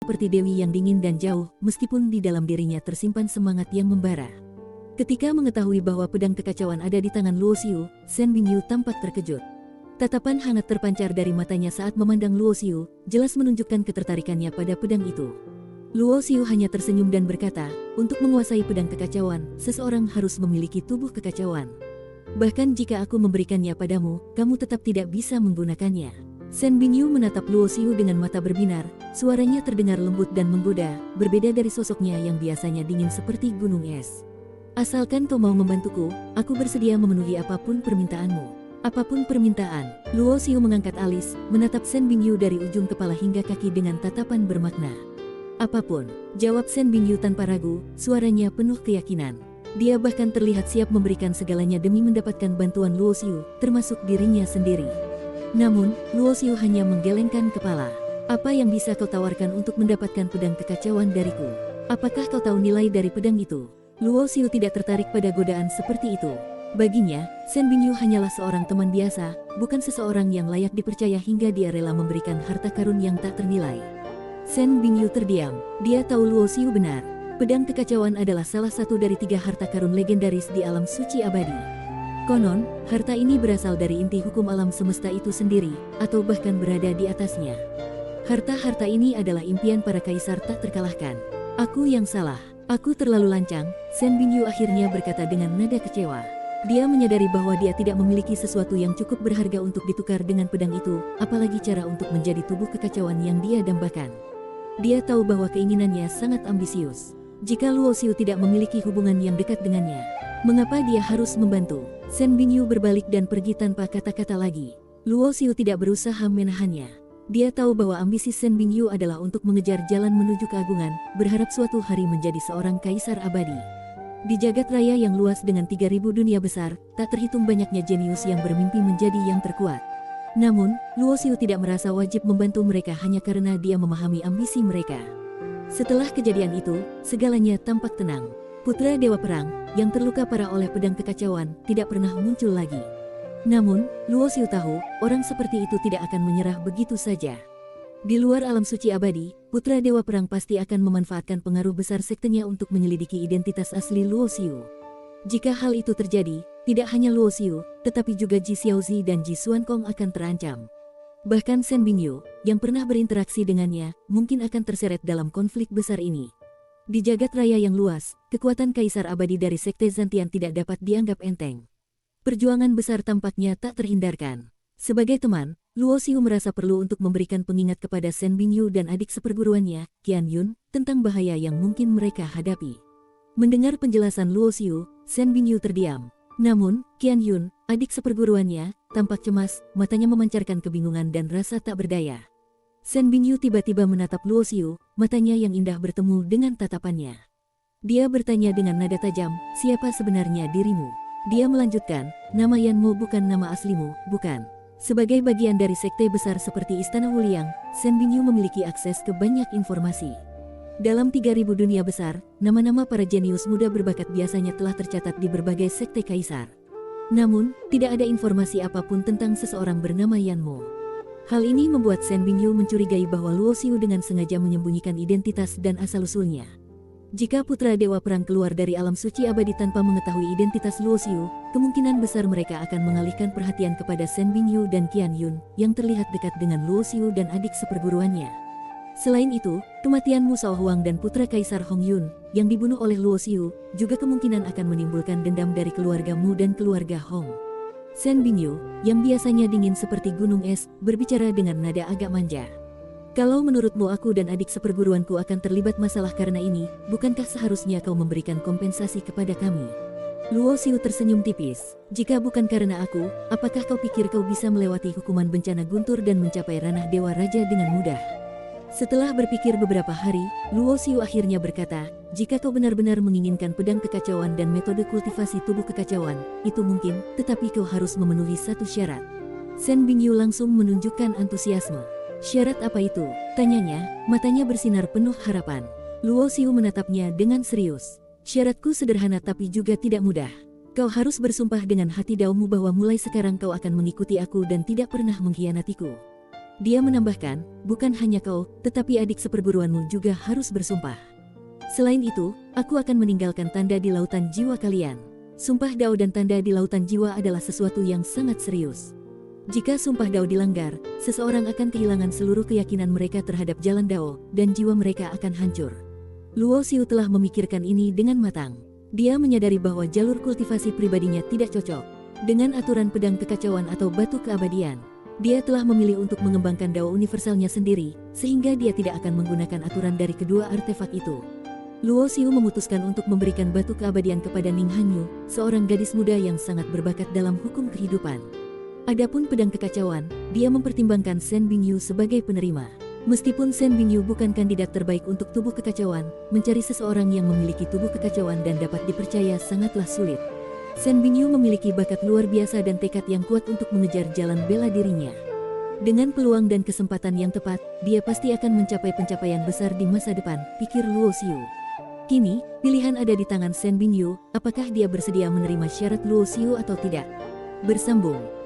seperti dewi yang dingin dan jauh, meskipun di dalam dirinya tersimpan semangat yang membara. Ketika mengetahui bahwa pedang kekacauan ada di tangan Luo Xiu, Shen Bingyu tampak terkejut. Tatapan hangat terpancar dari matanya saat memandang Luo Xiu, jelas menunjukkan ketertarikannya pada pedang itu. Luo Xiu hanya tersenyum dan berkata, untuk menguasai pedang kekacauan, seseorang harus memiliki tubuh kekacauan. Bahkan jika aku memberikannya padamu, kamu tetap tidak bisa menggunakannya. Shen Bingyu menatap Luo Xiu dengan mata berbinar, suaranya terdengar lembut dan menggoda, berbeda dari sosoknya yang biasanya dingin seperti gunung es. Asalkan kau mau membantuku, aku bersedia memenuhi apapun permintaanmu. Apapun permintaan. Luo Xiu mengangkat alis, menatap Shen Bingyu dari ujung kepala hingga kaki dengan tatapan bermakna. Apapun, jawab Shen Bingyu tanpa ragu, suaranya penuh keyakinan. Dia bahkan terlihat siap memberikan segalanya demi mendapatkan bantuan Luo Xiu, termasuk dirinya sendiri. Namun, Luo Xiu hanya menggelengkan kepala. Apa yang bisa kau tawarkan untuk mendapatkan pedang kekacauan dariku? Apakah kau tahu nilai dari pedang itu? Luo Xiu tidak tertarik pada godaan seperti itu. Baginya, Shen Bingyu hanyalah seorang teman biasa, bukan seseorang yang layak dipercaya hingga dia rela memberikan harta karun yang tak ternilai. Shen Bingyu terdiam. Dia tahu Luo Xiu benar. Pedang kekacauan adalah salah satu dari 3 harta karun legendaris di alam suci abadi. Konon, harta ini berasal dari inti hukum alam semesta itu sendiri, atau bahkan berada di atasnya. Harta-harta ini adalah impian para kaisar tak terkalahkan. Aku yang salah. Aku terlalu lancang, Shen Bingyu akhirnya berkata dengan nada kecewa. Dia menyadari bahwa dia tidak memiliki sesuatu yang cukup berharga untuk ditukar dengan pedang itu, apalagi cara untuk menjadi tubuh kekacauan yang dia dambakan. Dia tahu bahwa keinginannya sangat ambisius. Jika Luo Xiu tidak memiliki hubungan yang dekat dengannya, mengapa dia harus membantu? Shen Bingyu berbalik dan pergi tanpa kata-kata lagi. Luo Xiu tidak berusaha menahannya. Dia tahu bahwa ambisi Shen Bingyu adalah untuk mengejar jalan menuju keagungan, berharap suatu hari menjadi seorang kaisar abadi. Di jagat raya yang luas dengan 3.000 dunia besar, tak terhitung banyaknya jenius yang bermimpi menjadi yang terkuat. Namun, Luo Xiu tidak merasa wajib membantu mereka hanya karena dia memahami ambisi mereka. Setelah kejadian itu, segalanya tampak tenang. Putra Dewa Perang, yang terluka parah oleh pedang kekacauan, tidak pernah muncul lagi. Namun, Luo Xiu tahu, orang seperti itu tidak akan menyerah begitu saja. Di luar alam suci abadi, Putra Dewa Perang pasti akan memanfaatkan pengaruh besar sektenya untuk menyelidiki identitas asli Luo Xiu. Jika hal itu terjadi, tidak hanya Luo Xiu, tetapi juga Ji Xiaozi dan Ji Xuankong akan terancam. Bahkan Shen Bingyu, yang pernah berinteraksi dengannya, mungkin akan terseret dalam konflik besar ini. Di jagat raya yang luas, kekuatan kaisar abadi dari Sekte Zantian tidak dapat dianggap enteng. Perjuangan besar tampaknya tak terhindarkan. Sebagai teman, Luo Xiu merasa perlu untuk memberikan pengingat kepada Shen Bingyu dan adik seperguruannya, Qian Yun, tentang bahaya yang mungkin mereka hadapi. Mendengar penjelasan Luo Xiu, Shen Bingyu terdiam. Namun, Qian Yun, adik seperguruannya, tampak cemas, matanya memancarkan kebingungan dan rasa tak berdaya. Shen Bingyu tiba-tiba menatap Luo Xiu, matanya yang indah bertemu dengan tatapannya. Dia bertanya dengan nada tajam, siapa sebenarnya dirimu? Dia melanjutkan, nama Yanmo bukan nama aslimu, bukan. Sebagai bagian dari sekte besar seperti Istana Wuliang, Shen Bingyu memiliki akses ke banyak informasi. Dalam 3.000 dunia besar, nama-nama para jenius muda berbakat biasanya telah tercatat di berbagai sekte kaisar. Namun, tidak ada informasi apapun tentang seseorang bernama Yanmo. Hal ini membuat Shen Bingyu mencurigai bahwa Luo Xiu dengan sengaja menyembunyikan identitas dan asal-usulnya. Jika Putra Dewa Perang keluar dari alam suci abadi tanpa mengetahui identitas Luo Xiu, kemungkinan besar mereka akan mengalihkan perhatian kepada Shen Bingyu dan Qian Yun, yang terlihat dekat dengan Luo Xiu dan adik seperguruannya. Selain itu, kematian Mu Shaohuang dan putra Kaisar Hong Yun, yang dibunuh oleh Luo Xiu, juga kemungkinan akan menimbulkan dendam dari keluarga Mu dan keluarga Hong. Shen Bingyu, yang biasanya dingin seperti gunung es, berbicara dengan nada agak manja. Kalau menurutmu aku dan adik seperguruanku akan terlibat masalah karena ini, bukankah seharusnya kau memberikan kompensasi kepada kami? Luo Xiu tersenyum tipis. Jika bukan karena aku, apakah kau pikir kau bisa melewati hukuman bencana guntur dan mencapai ranah Dewa Raja dengan mudah? Setelah berpikir beberapa hari, Luo Xiu akhirnya berkata, jika kau benar-benar menginginkan pedang kekacauan dan metode kultivasi tubuh kekacauan, itu mungkin, tetapi kau harus memenuhi satu syarat. Shen Bingyu langsung menunjukkan antusiasme. Syarat apa itu? Tanyanya, matanya bersinar penuh harapan. Luo Xiu menatapnya dengan serius. Syaratku sederhana tapi juga tidak mudah. Kau harus bersumpah dengan hati daunmu bahwa mulai sekarang kau akan mengikuti aku dan tidak pernah mengkhianatiku. Dia menambahkan, bukan hanya kau, tetapi adik seperguruanmu juga harus bersumpah. Selain itu, aku akan meninggalkan tanda di lautan jiwa kalian. Sumpah Dao dan tanda di lautan jiwa adalah sesuatu yang sangat serius. Jika sumpah Dao dilanggar, seseorang akan kehilangan seluruh keyakinan mereka terhadap jalan Dao, dan jiwa mereka akan hancur. Luo Xiu telah memikirkan ini dengan matang. Dia menyadari bahwa jalur kultivasi pribadinya tidak cocok dengan aturan pedang kekacauan atau batu keabadian. Dia telah memilih untuk mengembangkan Dao universalnya sendiri, sehingga dia tidak akan menggunakan aturan dari kedua artefak itu. Luo Xiu memutuskan untuk memberikan batu keabadian kepada Ning Hanyu, seorang gadis muda yang sangat berbakat dalam hukum kehidupan. Adapun pedang kekacauan, dia mempertimbangkan Shen Bingyu sebagai penerima. Meskipun Shen Bingyu bukan kandidat terbaik untuk tubuh kekacauan, mencari seseorang yang memiliki tubuh kekacauan dan dapat dipercaya sangatlah sulit. Shen Bingyu memiliki bakat luar biasa dan tekad yang kuat untuk mengejar jalan bela dirinya. Dengan peluang dan kesempatan yang tepat, dia pasti akan mencapai pencapaian besar di masa depan, pikir Luo Xiu. Kini, pilihan ada di tangan Shen Bingyu, apakah dia bersedia menerima syarat Luo Xiu atau tidak. Bersambung.